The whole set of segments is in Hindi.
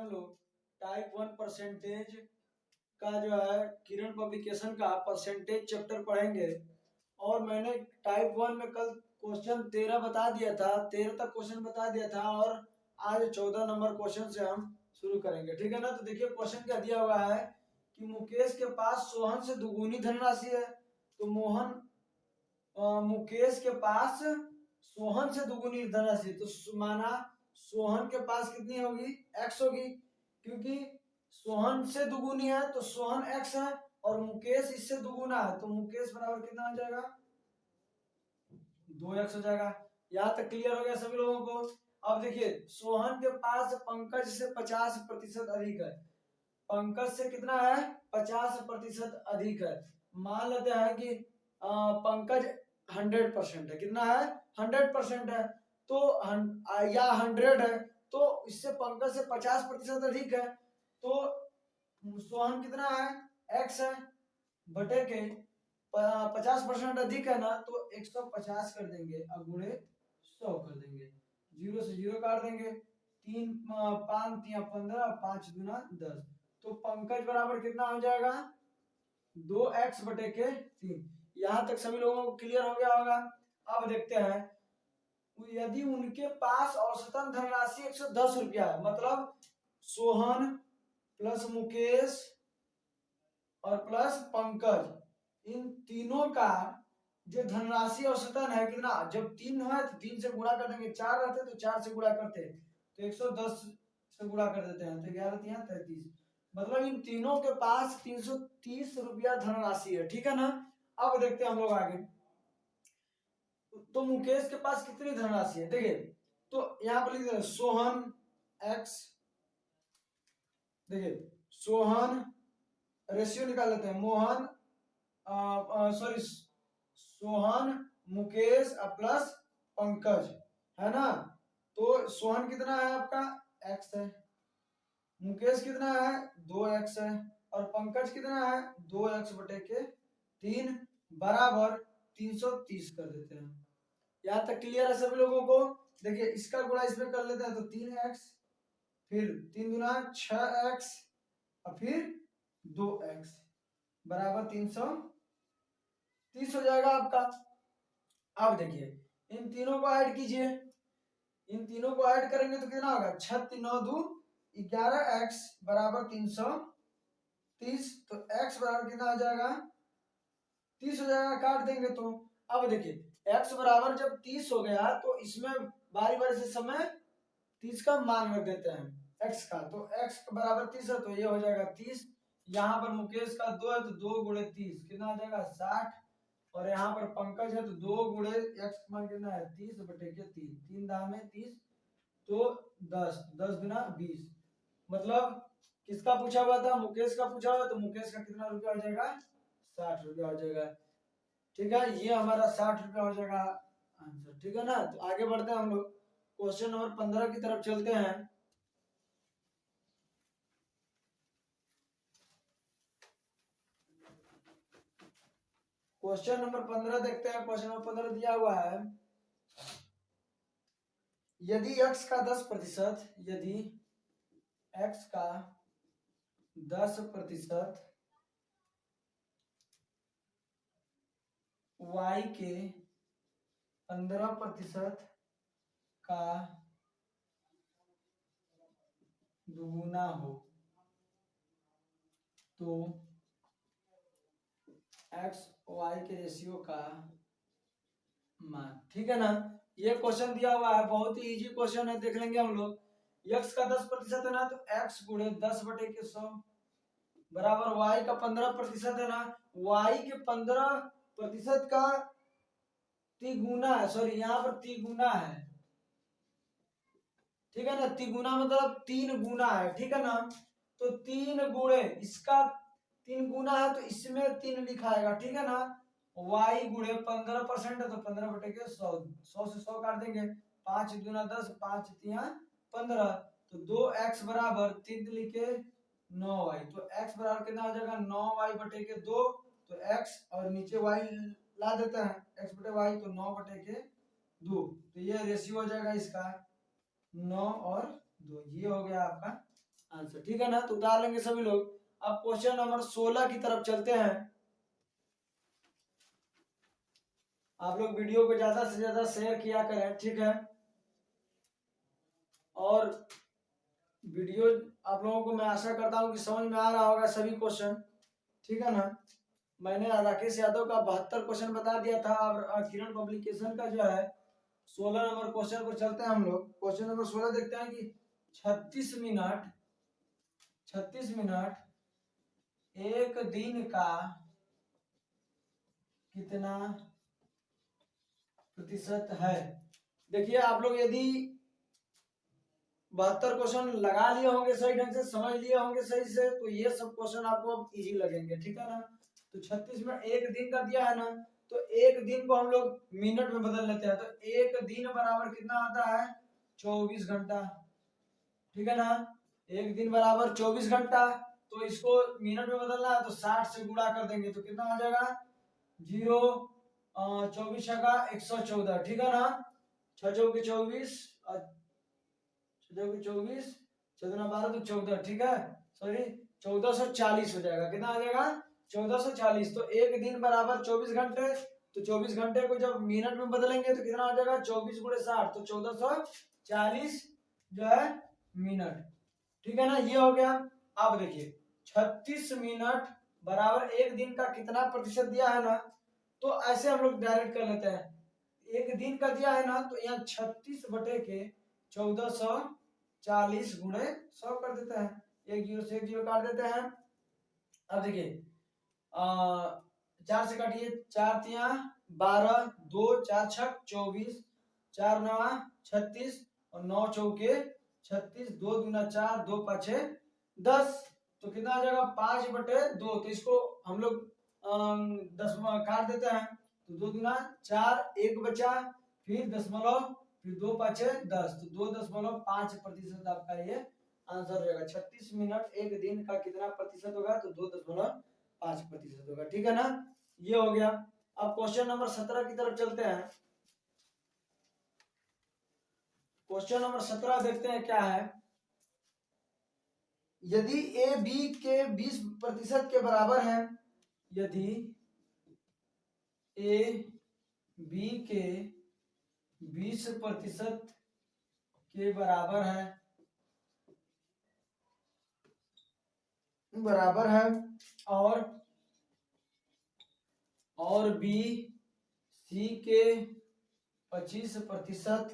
हम लोग टाइप 1 परसेंटेज का जो है किरण पब्लिकेशन का परसेंटेज चैप्टर पढ़ेंगे। और मैंने टाइप 1 में कल क्वेश्चन 13 बता दिया था, 13 तक क्वेश्चन बता दिया था और आज 14 नंबर क्वेश्चन से हम शुरू करेंगे, ठीक है ना। तो देखिए क्वेश्चन क्या दिया हुआ है कि मुकेश के पास सोहन से दुगुनी धनराशि है। तो मुकेश के पास सोहन से दुगुनी धनराशि, तो माना सोहन के पास कितनी होगी, x होगी, क्योंकि सोहन से दुगुनी है तो सोहन x है और मुकेश इससे दुगुना है तो मुकेश बराबर कितना हो जाएगा, 2x हो जाएगा। यहाँ तक क्लियर हो गया सभी लोगों को। अब देखिए सोहन के पास पंकज से 50% अधिक है, पंकज से कितना है, 50% अधिक है। मान लेते हैं कि पंकज 100% है, कितना है, 100% है, तो या 100 है, तो इससे पंकज से 50% अधिक है, तो सोहन कितना है, x है, बटे के 50% अधिक है ना, तो 150 कर देंगे और गुणे 100 कर देंगे, 0 से 0 काट देंगे, 3 5 3 15 5 गुना 10, तो पंकज बराबर कितना हो जाएगा, 2x बटे के 3। यहां तक सभी लोगों को क्लियर हो गया होगा। अब देखते हैं यदि उनके पास औसतन धनराशि 110 रुपया है, मतलब सोहन प्लस मुकेश और प्लस पंकज, इन तीनों का जो धनराशि औसतन है कितना, जब 3 है तो 3 से गुणा कर देंगे, 4 रहते तो 4 से गुणा करते, तो 110 से गुणा कर देते हैं, तो 11 3 33, मतलब इन तीनों के पास 330 रुपया धनराशि है, ठीक है ना। अब देखते हैं हम लोग आगे, तो मुकेश के पास कितनी धनराशि है, देखिए तो यहाँ पर लिख देते हैं सोहन x, देखिए सोहन रेशियो निकाल लेते हैं, मोहन सॉरी सोहन मुकेश प्लस पंकज, है ना। तो सोहन कितना है आपका, x है, मुकेश कितना है, 2x है, और पंकज कितना है, 2x बटे के 3 बराबर 330 कर देते हैं। यहाँ तक क्लियर है सभी लोगों को। देखिए इसका गुणा इसमें कर लेते हैं तो 3x, फिर 3 गुना 6x और फिर 2x बराबर 330 हो जाएगा आपका। अब देखिए इन तीनों को ऐड कीजिए, इन तीनों को ऐड करेंगे तो कितना होगा, 6 3 9 2 11x बराबर 330, तो x बराबर कितना आ जाएगा, 30 हो जाएगा, काट देंगे तो। अब देखिए x बराबर जब 30 हो गया तो इसमें बारी बारी से समय 30 का मान रख देते हैं x का, तो x बराबर 30 है तो ये हो जाएगा 30, यहाँ पर मुकेश का 2 है तो 2 गुणे 30 कितना आ जाएगा 60, और यहाँ पर पंकज है तो 2 गुणे x मान कितना है 30 बटे के 3, 3 दाम में 30, तो 10 10 गुना 20, मतलब किसका पूछा हुआ था, मुकेश का पूछा हुआ, तो मुकेश का कितना रुपया हो जाएगा, 60 रुपया हो जाएगा, ठीक है। ये हमारा 60 रुपया हो जाएगा आंसर, ठीक है ना। तो आगे बढ़ते हैं हम लोग क्वेश्चन नंबर 15 की तरफ चलते हैं। क्वेश्चन नंबर 15 देखते हैं। क्वेश्चन नंबर 15 दिया हुआ है, यदि x का 10%, यदि x का 10% y के 15% का दुगुना हो तो x y के रेशियो का मान, ठीक है ना। ये क्वेश्चन दिया हुआ है, बहुत ही इजी क्वेश्चन है, देख लेंगे हम लोग। x का 10% है ना, तो x गुणे 10 बटे के 100 बराबर y का 15% है ना, y के 15% का तिगुना है, सॉरी यहाँ पर तिगुना है, ठीक है ना। तिगुना मतलब 3 गुना है, ठीक है ना। तो 3 गुणे इसका 3 गुना है तो इसमें 3 लिखाएगा, ठीक है ना। y गुणे 15% है तो 15 बटे के 100, 100 से 100 काट देंगे, 5 दूना 10 5 3 15, तो 2x बराबर 3 लिखे 9y, तो x बराबर कितना हो जाएगा 9y बटे के 2, तो x और नीचे y ला देते हैं, x बटे y तो 9 बटे के 2, तो ये रेशियो हो जाएगा इसका 9 और 2, ये हो गया आपका आंसर, ठीक है ना। तो उतार लेंगे सभी लोग। अब क्वेश्चन नंबर 16 की तरफ चलते हैं। आप लोग वीडियो को ज्यादा से ज्यादा शेयर किया करें, ठीक है। और वीडियो आप लोगों को मैं आशा करता हूं कि समझ में आ रहा होगा सभी क्वेश्चन, ठीक है ना। मैंने राकेश यादव का 72 क्वेश्चन बता दिया था, और किरण पब्लिकेशन का जो है 16 नंबर क्वेश्चन पर चलते हैं हम लोग। क्वेश्चन नंबर 16 देखते हैं कि 36 मिनट एक दिन का कितना प्रतिशत है। देखिए आप लोग यदि 72 क्वेश्चन लगा लिए होंगे सही ढंग से, समझ लिए होंगे सही से, तो ये सब क्वेश्चन आपको अब इजी लगेंगे, ठीक है ना। तो 36 मिनट एक दिन का दिया है ना, तो एक दिन को हम लोग मिनट में बदल लेते हैं। तो एक दिन बराबर कितना आता है, 24 घंटा, ठीक है ना। एक दिन बराबर 24 घंटा, तो इसको मिनट में बदलना है तो 60 से गुणा कर देंगे तो कितना आ जाएगा, 0 24 का 114, ठीक है ना। 6 चौके 24, 24, 14 12 तो 14, ठीक है। सॉरी 1440 हो जाएगा। कितना आ जाएगा, 1440। तो एक दिन बराबर 24 घंटे, तो 24 घंटे को जब मिनट में बदलेंगे तो कितना आ जाएगा, 24 गुणे 60, तो 1440 जो है मिनट, ठीक है ना। ये हो गया। अब देखिए 36 मिनट बराबर एक दिन का कितना प्रतिशत दिया है ना, तो ऐसे हम लोग डायरेक्ट कर लेते हैं। एक दिन का दिया है ना, तो यहाँ 36 बटे के 1440 गुणे 100 कर देते हैं। एक जीरो से एक जीरो काट देते हैं। अब देखिए 4 से काटिए, 4 तिया 12, 2 4 छक 24, 4 नवा 36 और 9 चौके 36, 2 दूना 4, 2 पाछे 10, तो कितना आ जाएगा 5 बटे 2। तो इसको हम लोग 10 काट देते हैं, तो 2 दूना 4, 1 बचा, फिर दशमलव, फिर 2 पाछे 10, तो 2.5% आपका ये आंसर रहेगा। 36 मिनट एक दिन का कितना प्रतिशत होगा, तो 2.5% होगा, ठीक है ना। ये हो गया। अब क्वेश्चन नंबर 17 की तरफ चलते हैं। क्वेश्चन नंबर 17 देखते हैं क्या है। यदि ए बी के 20% के बराबर है, यदि ए बी के 20% के बराबर है और बी सी के 25%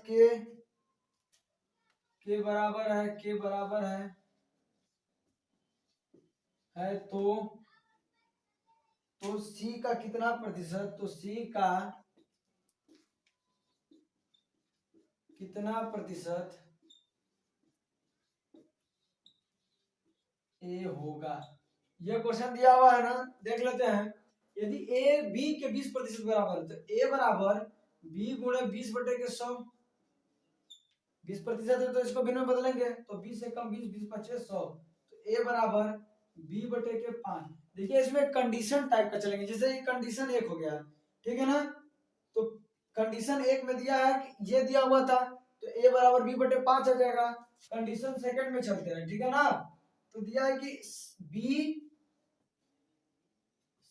के बराबर है तो सी का कितना प्रतिशत, तो सी का कितना प्रतिशत ए होगा। ये क्वेश्चन दिया हुआ है ना, देख लेते हैं। यदि ए बी के 20% बराबर है, तो ए बराबर बी गुणे 20 बटे के 100, 20% है तो इसको भिन्न में बदलेंगे, तो 20 से कम 20, 20 पच्चीस 100, तो ए बराबर बी बटे के 5। देखिए इसमें कंडीशन टाइप का चलेंगे, जैसे ये कंडीशन 1 हो गया, ठीक है ना। तो कंडीशन 1 में दिया है कि ये दिया हुआ था, तो ए बराबर बी बटे 5 आ जाएगा। कंडीशन सेकंड में चलते हैं, ठीक है ना। तो दिया है कि बी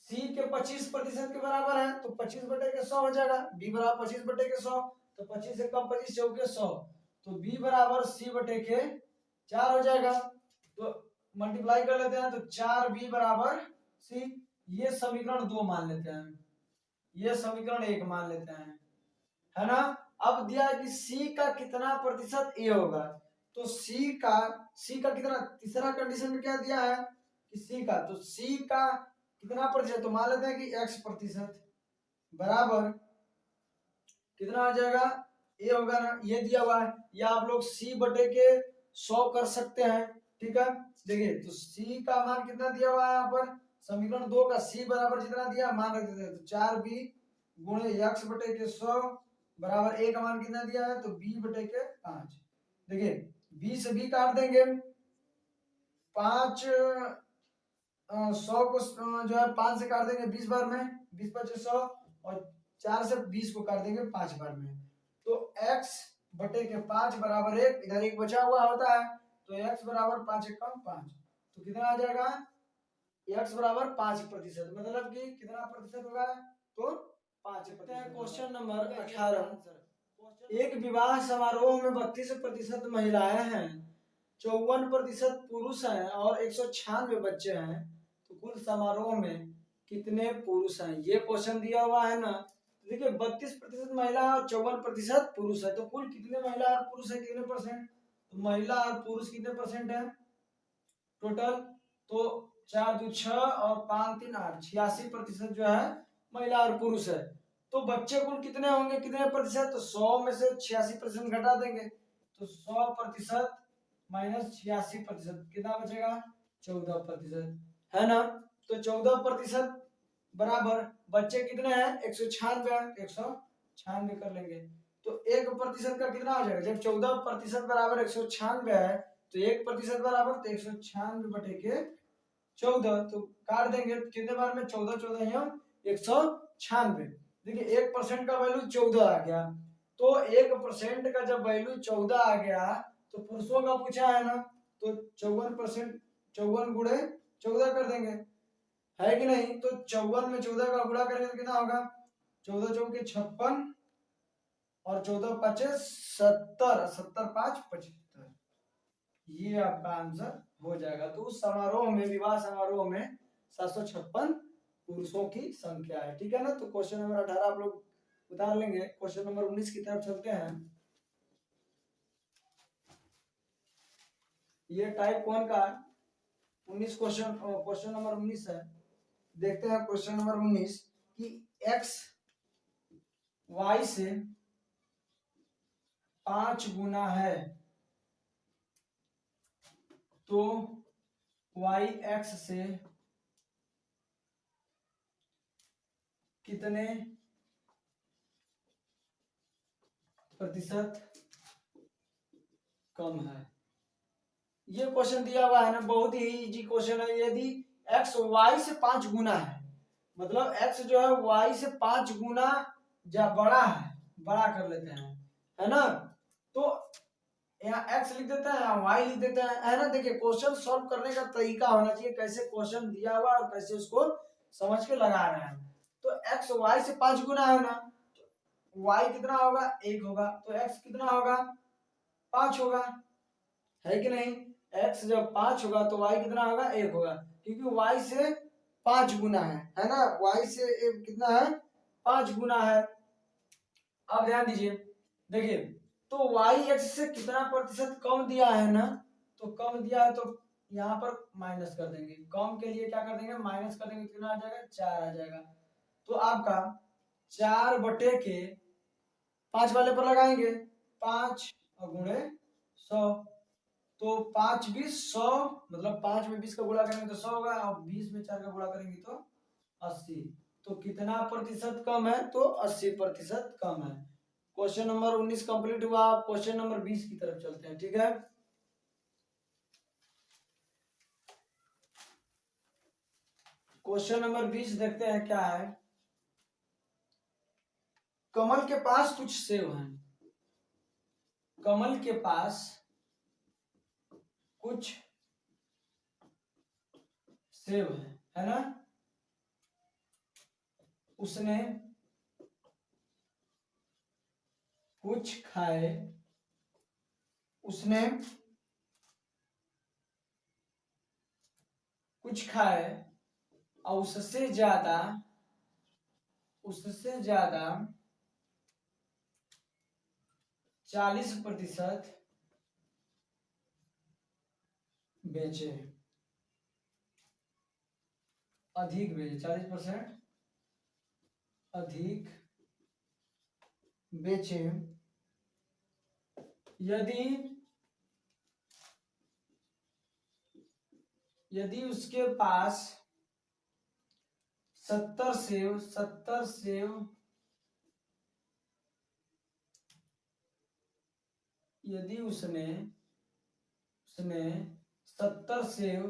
सी के 25% के बराबर है, तो 25 बटे के 100 हो जाएगा। बी बराबर 25 बटे के 100, तो 25 से कम 25 चौके 100, तो बी बराबर सी बटे के 4 हो जाएगा। तो मल्टीप्लाई कर लेते हैं, तो 4 बी बराबर सी। ये समीकरण 2 मान लेते हैं, ये समीकरण 1 मान लेते हैं, है ना। अब दिया है कि सी का कितना प्रतिशत ए होगा, तो सी का कितना, तीसरा कंडीशन में क्या दिया है कि सी का, तो सी का कितना प्रतिशत, तो मान लेते हैं कि x% बराबर कितना आ जाएगा, ए होगा ना, ये दिया हुआ है। या आप लोग सी बटे के 100 कर सकते हैं, ठीक है। देखिए तो सी का मान कितना दिया हुआ है यहाँ पर, समीकरण 2 का सी बराबर जितना दिया मान रख देते हैं, तो 4b गुणे x बटे के 100 बराबर ए का मान कितना दिया है, तो b बटे के 5। देखिए b से b काट देंगे, 5 100 को जो है 5 से काट देंगे 20 बार में, 20 पचे 100, और 4 से 20 को काट देंगे 5 बार में, तो x बटे के 5 बराबर 1, इधर 1 बचा हुआ होता है, तो x बराबर 5 एकम 5, तो कितना आ जाएगा x बराबर 5%, मतलब कि कितना प्रतिशत होगा तो 5%। क्वेश्चन नंबर 18, एक विवाह समारोह में 32% महिलाएं हैं, 54% पुरुष हैं और 196 बच्चे हैं, तो कुल समारोह में कितने पुरुष हैं? ये क्वेश्चन दिया हुआ है ना। देखिए 32% महिला और 54% पुरुष है, तो कुल कितने महिला और पुरुष है, कितने परसेंट? तो महिला और पुरुष कितने परसेंट है टोटल? तो 4 2 6 और 5 3 8, 86% जो है महिला और पुरुष है। तो बच्चे कुल कितने होंगे, कितने प्रतिशत? तो 100 में से 86% घटा देंगे, तो 100% माइनस 86% कितना बचेगा? 14%, है ना। तो 14% बराबर बच्चे कितने हैं? 196 है, 196 कर लेंगे। तो 1% का कितना हो जाएगा? जब 14% बराबर 196 है तो 1% बराबर तो 196 बटे के 14, तो काट देंगे कितने बार में? 14 14 या 196। देखिए 1% का वैल्यू 14 आ गया, तो 1% का जब वैल्यू 14 आ गया तो पुरुषों का पूछा है ना, तो 54%, 54 गुणे 14 कर देंगे, है कि नहीं? तो 54 में 14 का गुणा करेंगे तो कितना होगा? 14 चौके 56 और 14 पचे 70, 70 5 75, ये आपका आंसर हो जाएगा। तो उस समारोह में, विवाह समारोह में 756 पुरुषों की संख्या है, ठीक है ना। तो क्वेश्चन नंबर 18 आप लोग उतार लेंगे। क्वेश्चन नंबर 19 की तरफ चलते हैं। ये टाइप 1 का 19 क्वेश्चन नंबर 19 है। देखते हैं क्वेश्चन नंबर 19 कि x y से 5 गुना है तो y x से कितने प्रतिशत कम है? ये क्वेश्चन दिया हुआ है ना, बहुत ही इजी क्वेश्चन है। यदि x y से 5 गुना है, मतलब x जो है y से 5 गुना बड़ा है, बड़ा कर लेते हैं, है ना। तो यहाँ x लिख देते हैं, यहाँ y लिख देते हैं, है ना। देखिए क्वेश्चन सॉल्व करने का तरीका होना चाहिए, कैसे क्वेश्चन दिया हुआ और कैसे उसको समझ के लगा रहे हैं। तो x y से 5 गुना है ना, तो y कितना होगा? 1 होगा, तो x कितना होगा? 5 होगा, है कि नहीं। x जब 5 होगा तो y कितना होगा? 1 होगा, क्योंकि y से 5 गुना है ना। y से कितना है? 5 गुना है। अब ध्यान दीजिए, देखिए तो y x से कितना प्रतिशत कम दिया है ना, तो कम दिया है तो यहाँ पर माइनस कर देंगे। कम के लिए क्या कर देंगे? माइनस कर देंगे, कितना आ जाएगा? 4 आ जाएगा। तो आपका 4 बटे के 5 वाले पर लगाएंगे, 5 और गुणे 100, तो 5 20 100, मतलब 5 में 20 का गुणा करेंगे तो 100 होगा, और 20 में 4 का गुणा करेंगे तो 80। तो कितना प्रतिशत कम है? तो 80% कम है। क्वेश्चन नंबर 19 कंप्लीट हुआ। क्वेश्चन नंबर 20 की तरफ चलते हैं, ठीक है। क्वेश्चन नंबर 20 देखते हैं क्या है। कमल के पास कुछ सेब हैं, कमल के पास कुछ सेब है ना। उसने कुछ खाए, उसने कुछ खाए और उससे ज्यादा 40% बेचे, अधिक बेचे, 40% अधिक बेचे। यदि उसके पास 70 सेव यदि उसने 70 सेव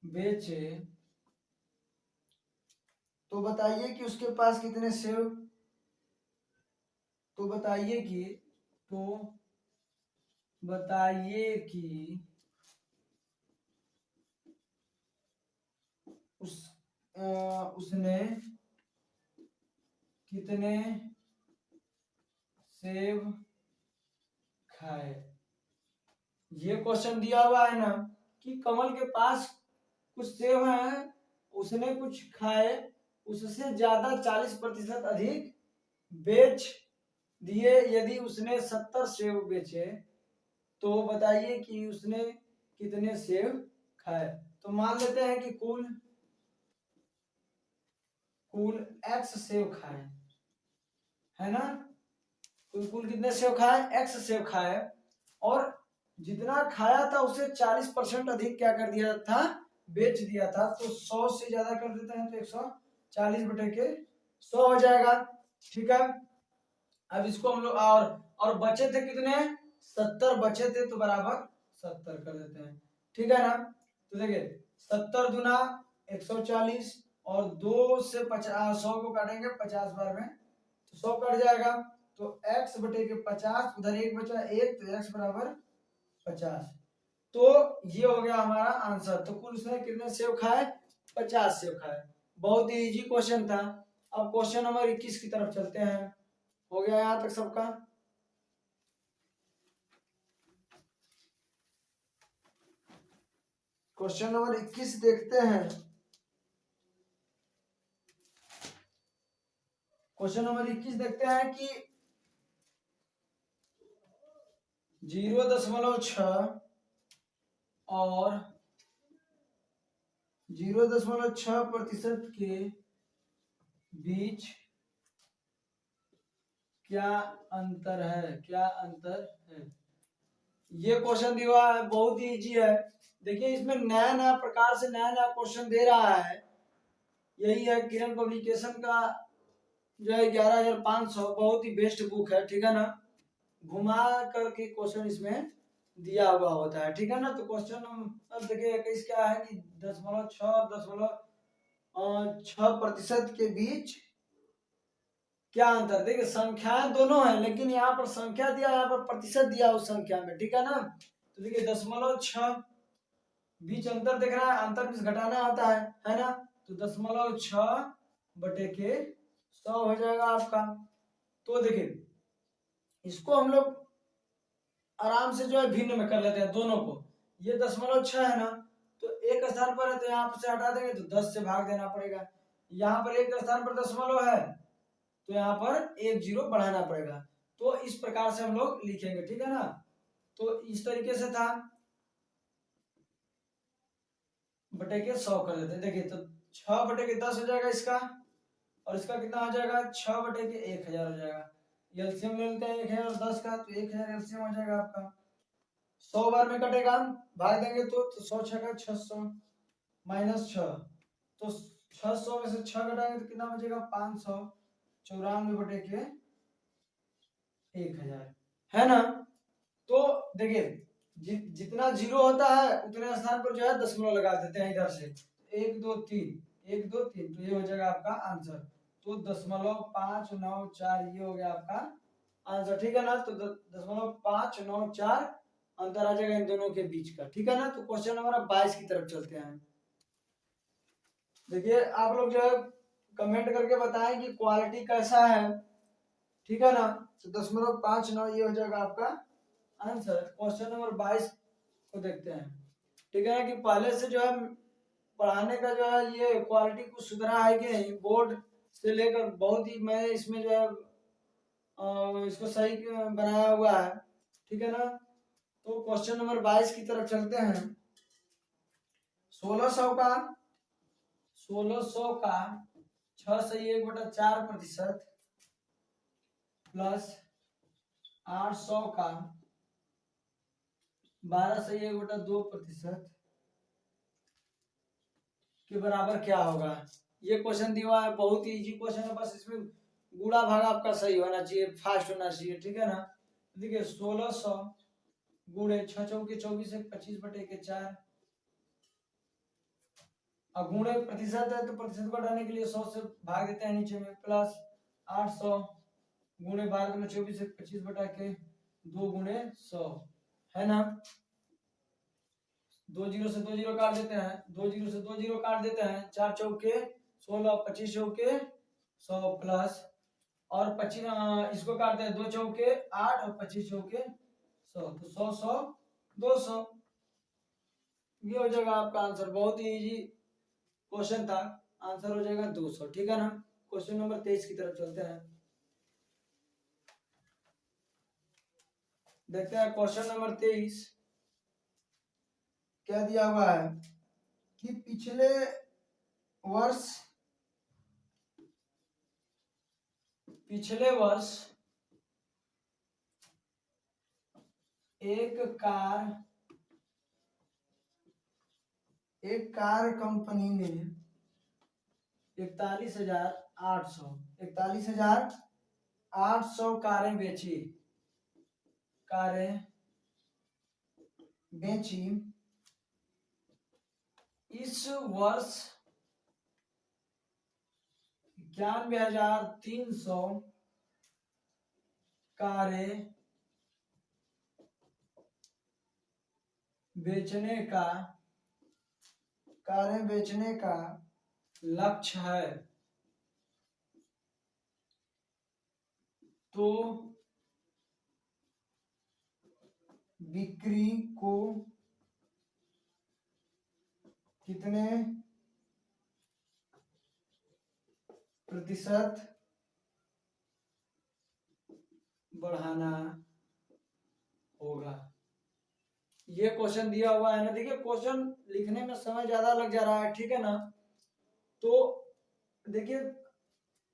बेचे तो बताइए कि उसके पास कितने सेव, तो बताइए कि तो बताइए कि उसने कितने सेब खाए। ये क्वेश्चन दिया हुआ है ना कि कमल के पास कुछ सेब हैं, उसने कुछ खाए, उससे ज्यादा 40% अधिक बेच दिए। यदि उसने 70 सेब बेचे तो बताइए कि उसने कितने सेब खाए। तो मान लेते हैं कि कुल x सेब खाए, है ना। कुल कितने सेब खाए, x सेब खाए, और जितना खाया था उसे 40% अधिक क्या कर दिया था, बेच दिया था। तो 100 से ज्यादा कर देते हैं तो 140 बटे के 100 हो जाएगा। ठीक है, अब इसको हम लोग और बचे थे कितने, 70 बचे थे, तो बराबर 70 कर देते हैं। ठीक है ना। तो देखिए 70 दुना 140 और 2 से 50, 100 को काटेंगे 50 बार में तो 100 कट जाएगा। तो x बटे के 50, उधर एक बचा 1, तो x बराबर 50। तो ये हो गया हमारा आंसर। तो कुल उसने कितने सेब खाए, 50 सेब खाए। बहुत ही इजी क्वेश्चन था। अब क्वेश्चन नंबर 21 की तरफ चलते हैं। हो गया यहाँ तक सबका। क्वेश्चन नंबर 21 देखते हैं। क्वेश्चन नंबर 21 देखते हैं कि 0.6 और 0.6% के बीच क्या अंतर है, क्या अंतर है। ये क्वेश्चन दिया है, बहुत ही इजी है। देखिए इसमें नया नया प्रकार से नया नया क्वेश्चन दे रहा है। यही है किरण पब्लिकेशन का जो है 11,500, बहुत ही बेस्ट बुक है। ठीक है ना, घुमा करके क्वेश्चन इसमें दिया हुआ होता है। ठीक है ना। तो क्वेश्चन अब देखिए 21 क्या है कि 0.6 और 0.6% के बीच क्या अंतर। देखिए संख्याएं दोनों है, लेकिन यहाँ पर संख्या दिया, यहाँ पर प्रतिशत दिया उस संख्या में। ठीक है ना। तो देखिए 0.6 बीच अंतर देख रहा है, अंतर बीच घटाना होता है ना। तो 0.6 बटे के 100 हो जाएगा आपका। तो देखिए इसको हम लोग आराम से जो है भिन्न में कर लेते हैं दोनों को। ये 0.6 है ना, तो एक स्थान पर है तो यहाँ से हटा देंगे तो 10 से भाग देना पड़ेगा। यहाँ पर एक स्थान पर दशमलव है तो यहाँ पर एक जीरो बढ़ाना पड़ेगा। तो इस प्रकार से हम लोग लिखेंगे। ठीक है ना। तो इस तरीके से था, बटे के 100 कर देते हैं। देखिए तो 6 बटे के 10 हो जाएगा इसका, और इसका कितना हो जाएगा, 6 बटे के 1000 हो जाएगा। एलसीएम ले लेते हैं 1000 और 10 का, तो 1000 एलसीएम हो जाएगा आपका। 100 बार में कटेगा, भाग देंगे तो 100 छका 600 माइनस 6, तो 600 में से 6 घटाएंगे तो कितना बचेगा, 594 बटे के 1000, है ना। तो देखिए जितना जीरो होता है उतने स्थान पर जो है दशमलव लगा देते हैं इधर से, 1 2 3 1 2 3, तो ये हो जाएगा आपका आंसर। तो 0.594 ये हो गया आपका आंसर। ठीक है ना। तो 0.594 अंतर आ जाएगा इन दोनों के बीच का। ठीक है ना। तो क्वेश्चन नंबर 22 की तरफ चलते हैं। देखिए आप लोग जो है कमेंट करके बताएं कि क्वालिटी कैसा है। ठीक है ना। तो 0.59 ये हो जाएगा आपका आंसर। क्वेश्चन नंबर 22 को देखते हैं। ठीक है ना, कि पहले से जो है पढ़ाने का जो है ये क्वालिटी कुछ सुधरा है कि नहीं, बोर्ड से लेकर बहुत ही मैं इसमें जो है इसको सही बनाया हुआ है। ठीक है ना। तो क्वेश्चन नंबर 22 की तरफ चलते हैं। 1600 का 6 से 1/4% प्लस 800 का 12 से 1/2% के बराबर क्या होगा। ये क्वेश्चन दिया है, बहुत ही इजी क्वेश्चन है। बस इसमें गुणा भाग आपका सही होना चाहिए, फास्ट होना चाहिए। ठीक है ना। देखिए 1600 गुणे 6 चौके 24 है, 25 बटे के 4, अब गुणे प्रतिशत है तो प्रतिशत को हटाने के लिए 100 से भाग देते हैं नीचे में, प्लस 800 गुणे 12 में 24 है, 25 बटा के 2 गुणे 100, है ना। 2 जीरो से 2 जीरो काट देते हैं, 2 जीरो से 2 जीरो काट देते हैं, 4 चौके 16, 25 चौके 100 प्लस, और 25 इसको काटते हैं, 2 चौके 8 और 25 चौके 100, तो 100 100 200, ये हो जाएगा आपका आंसर। बहुत ही इजी क्वेश्चन था, आंसर हो जाएगा 200। ठीक है ना। क्वेश्चन नंबर 23 की तरफ चलते हैं, देखते हैं क्वेश्चन नंबर 23 क्या दिया हुआ है कि पिछले वर्ष एक कार कंपनी ने 41,800 कारें बेची। इस वर्ष 91,300 कारें बेचने का लक्ष्य है, तो बिक्री को कितने प्रतिशत बढ़ाना होगा। ये क्वेश्चन दिया हुआ है ना। देखिए क्वेश्चन लिखने में समय ज्यादा लग जा रहा है, ठीक है ना। तो देखिए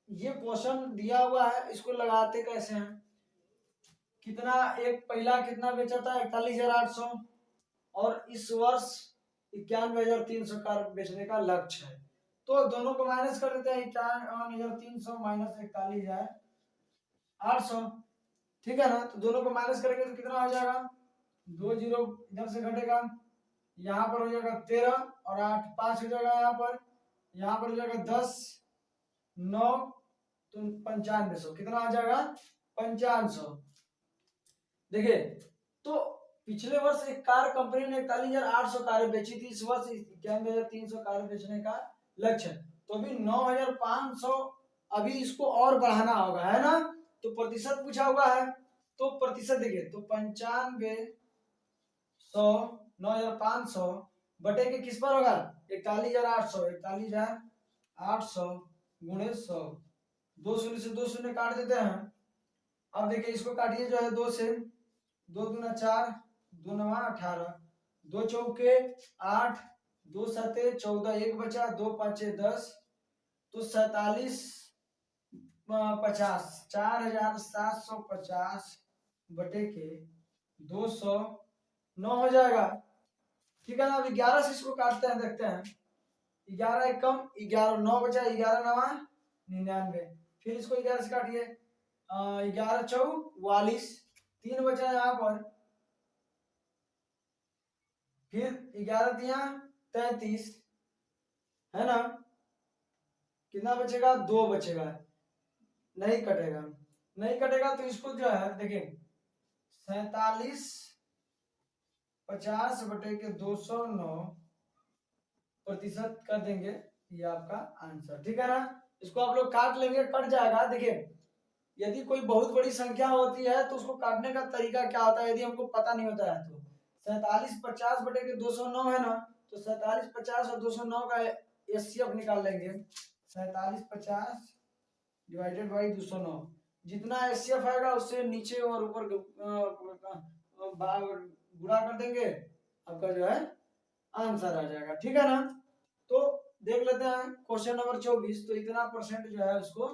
ये क्वेश्चन दिया हुआ है, इसको लगाते कैसे हैं, कितना एक पहला कितना बेचा था 41,800, और इस वर्ष 91,300 कार बेचने का लक्ष्य है, तो दोनों को माइनस कर देते हैं, 51,300 माइनस 41,800, ठीक है ना। तो दोनों को माइनस करेंगे तो कितना हो जाएगा, 2 जीरो इधर से घटेगा, यहाँ पर हो जाएगा 13 और 8 5 हो जाएगा, यहाँ पर हो जाएगा 10 9 तो 9500, कितना आ जाएगा 5500। देखिए तो पिछले वर्ष एक कार कंपनी ने 41,800 कारें बेची थी, इस वर्ष 91,300 कारें बेचने का लक्ष्य, तो अभी 9,500 अभी इसको और बढ़ाना होगा, है ना। तो प्रतिशत पूछा हुआ है, तो प्रतिशत देखिए, तो 95,100 9,500 बटे के किस पर होगा 41,800 गुणे 100, 2 शून्य से 2 शून्य काट देते हैं। अब देखिए इसको काटिए जो है 2 से, 2 दूना 4, 2 नवा 18, 2 चौके 8, 2 सते 14, 1 बचा, 2 पाँचे 10, तो 47 50 4,750 बटे के 200 9 हो जाएगा, ठीक है ना। अब 11 से इसको काटते हैं, देखते हैं, 11 एक कम 11 9 बचा, 11 नवा 99, फिर इसको 11 से काटिए, 11 44, 3 बचा यहाँ पर, फिर 11 दिया 33, है ना, कितना बचेगा 2 बचेगा, नहीं कटेगा तो इसको जो है देखिए 4750 बटे के 209 प्रतिशत कर देंगे, ये आपका आंसर, ठीक है ना। इसको आप लोग काट लेंगे, कट जाएगा। देखिए यदि कोई बहुत बड़ी संख्या होती है तो उसको काटने का तरीका क्या होता है, यदि हमको पता नहीं होता है तो 4750 बटे के 209 है ना, तो 4750 और 209 का एचसीएफ निकाल लेंगे, 4750 डिवाइडेड बाई 209, जितना एचसीएफ आएगा उससे नीचे और ऊपर गुणा कर देंगे, आपका जो है आंसर आ जाएगा, ठीक है ना। तो देख लेते हैं क्वेश्चन नंबर 24, तो इतना परसेंट जो है उसको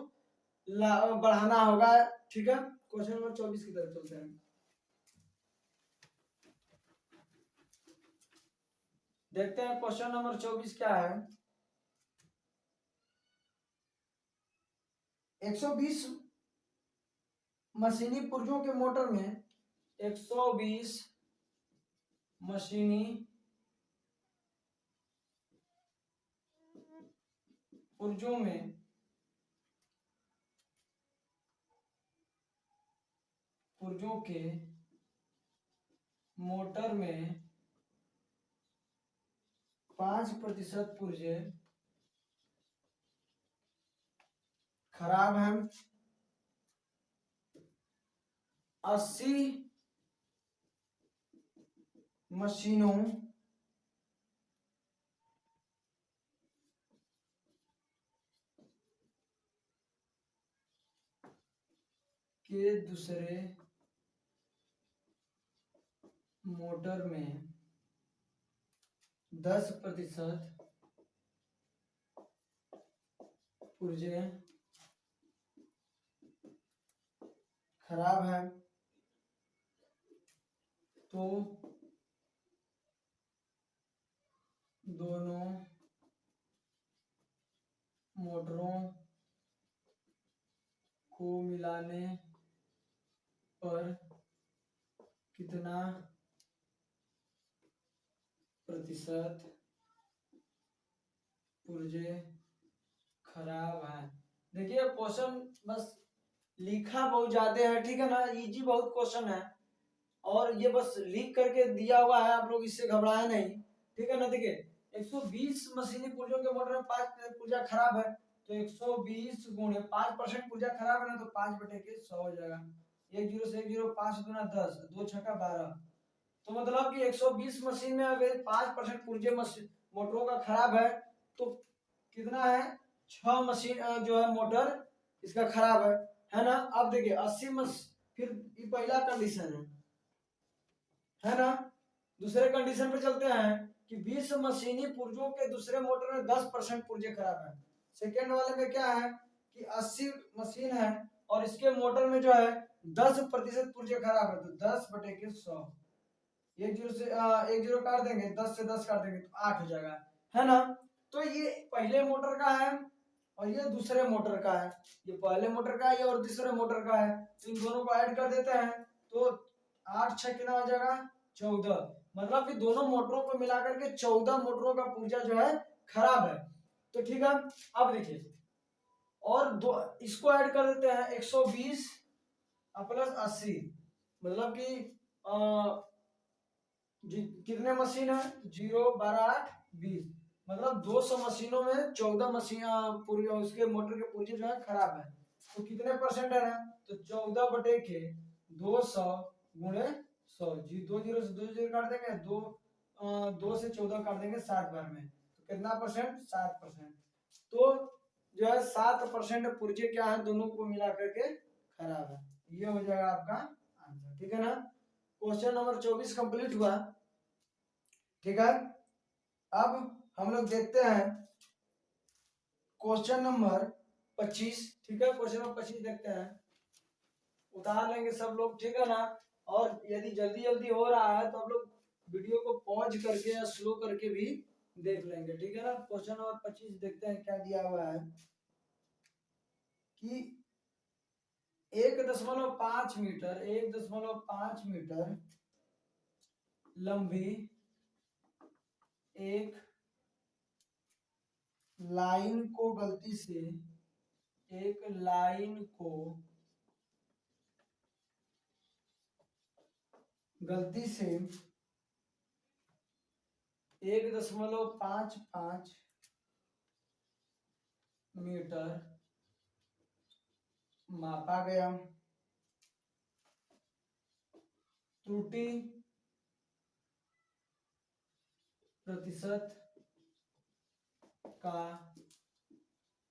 बढ़ाना होगा, ठीक है। क्वेश्चन नंबर 24 की तरफ चलते हैं, देखते हैं क्वेश्चन नंबर 24 क्या है। 120 मशीनी पुर्जों के मोटर में 120 मशीनी पुर्जों में पुर्जों के मोटर में 5% पुर्जे खराब है, 80 मशीनों के दूसरे मोटर में 10% पुर्जे खराब है, तो दोनों मोटरों को मिलाने पर कितना प्रतिशत पुर्जे खराब है। देखिए क्वेश्चन बस लिखा बहुत ज्यादा है, ठीक है ना, इजी बहुत क्वेश्चन है और ये बस लिख करके दिया हुआ है, आप लोग इससे घबराए नहीं, ठीक है ना। देखिए 120 मशीनी पुर्जों के मोटर में 5 पुर्जा खराब है, तो 120 गुणे 5% पुर्जा खराब है ना, तो 5/100 हो जाएगा। 1 0 से 1 0, 5 दूना 10, 2 छक्का 12, तो मतलब कि 120 मशीन में अगर 5% पुर्जे मोटरों का खराब है तो कितना है, 6 मशीन जो है मोटर इसका खराब है ना। अब देखिए 80 फिर ये पहला कंडीशन है ना। दूसरे कंडीशन पे चलते हैं कि 20 मशीनी पुर्जों के दूसरे मोटर में 10% पुर्जे खराब है। सेकेंड वाले में क्या है कि 80 मशीन है और इसके मोटर में जो है 10% पुर्जे खराब है, तो 10/100, 1 0 से 1 0 काट देंगे, 10 से 10 काट देंगे तो 8 हो जाएगा, है ना। तो ये पहले मोटर का है और ये दूसरे मोटर का है, ये पहले मोटर का है ये और दूसरे मोटर का है, तो इन दोनों को ऐड कर देते हैं तो 8 6 कितना हो जाएगा, 14। मतलब कि दोनों मोटरों को मिलाकर के 14 मोटरों का पुर्जा जो है खराब है। तो ठीक है, अब देखिए और दो इसको ऐड कर देते हैं 120 प्लस 80, मतलब कि कितने मशीन है, 0 12 8 20, मतलब 200 मशीनों में 14 मशीन उसके मोटर के पुर्जे जो है खराब है, तो कितने परसेंट है ना, तो 14/200 गुणे 100, जी 2 0 से 2 0 काट देंगे, 2 से 14 काट देंगे 7 बार में, तो कितना परसेंट, 7%। तो जो है 7% पुर्जे क्या है, दोनों को मिला करके खराब है, ये हो जाएगा आपका आंसर, ठीक है ना। क्वेश्चन नंबर 24 कंप्लीट हुआ, ठीक है। अब हम लोग देखते हैं क्वेश्चन नंबर 25, ठीक है। क्वेश्चन नंबर 25 देखते हैं, उतार लेंगे सब लोग, ठीक है ना। और यदि जल्दी जल्दी हो रहा है तो आप लोग वीडियो को पॉज करके या स्लो करके भी देख लेंगे, ठीक है ना। क्वेश्चन नंबर 25 देखते हैं क्या दिया हुआ है कि 1.5 मीटर 1.5 मीटर लंबी एक लाइन को गलती से 1.55 मीटर मापा गया, त्रुटि प्रतिशत का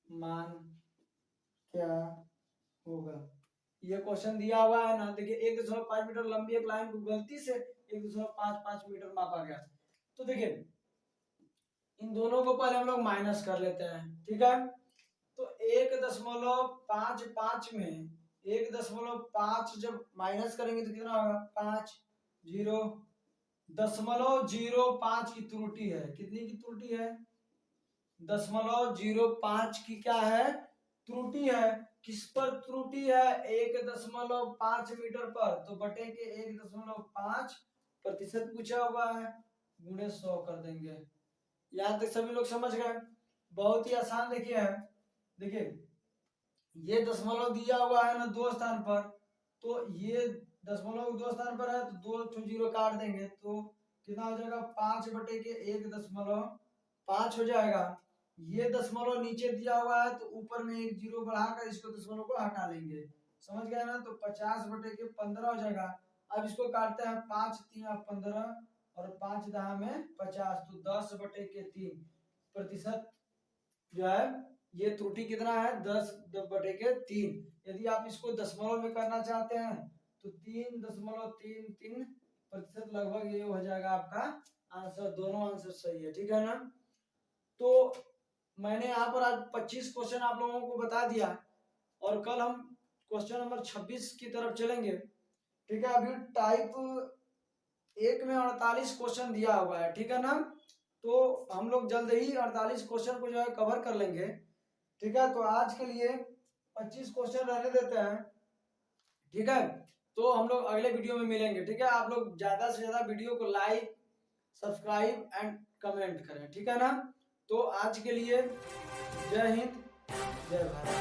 मान क्या होगा। ये क्वेश्चन दिया हुआ है ना, देखिए 1.5 मीटर लंबी एक लाइन को गलती से 1.55 मीटर मापा गया, तो देखिए इन दोनों को पहले हम लोग माइनस कर लेते हैं, ठीक है। तो 1.55 में 1.5 जब माइनस करेंगे तो कितना होगा, 5 0.05 की त्रुटि है, कितनी की त्रुटि है, 0.05 की क्या है, त्रुटि है। किस पर त्रुटि है, 1.5 मीटर पर, तो बटे के 1.5% पूछा हुआ है, गुणे 100 कर देंगे। यहाँ तक सभी लोग समझ गए, बहुत ही आसान देखिए है। देखिए ये दशमलव दिया हुआ है ना 2 स्थान पर, तो ये दशमलव दो स्थान पर है तो 2 जीरो काट देंगे तो कितना हो जाएगा 5/1.5 हो जाएगा। ये दशमलव नीचे दिया हुआ है तो ऊपर में एक जीरो बढ़ाकर इसको दशमलव को हटा लेंगे, समझ गए ना। तो 50/15 हो जाएगा। अब इसको काटते हैं 5×3=15 और 5×10=50 तो 10/3 जो है ये त्रुटि कितना है 10/3। यदि आप इसको दशमलव में करना चाहते हैं तो 3.33% लगभग ये हो जाएगा आपका आंसर। दोनों आंसर सही है, ठीक है ना। तो मैंने यहाँ पर आज 25 क्वेश्चन आप लोगों को बता दिया और कल हम क्वेश्चन नंबर 26 की तरफ चलेंगे, ठीक है। अभी टाइप 1 में 48 क्वेश्चन दिया हुआ है, ठीक है ना। तो हम लोग जल्द ही 48 क्वेश्चन को जो है कवर कर लेंगे, ठीक है। तो आज के लिए 25 क्वेश्चन रहने देते हैं, ठीक है। तो हम लोग अगले वीडियो में मिलेंगे, ठीक है। आप लोग ज्यादा से ज्यादा वीडियो को लाइक, सब्सक्राइब एंड कमेंट करें, ठीक है ना। तो आज के लिए जय हिंद, जय भारत।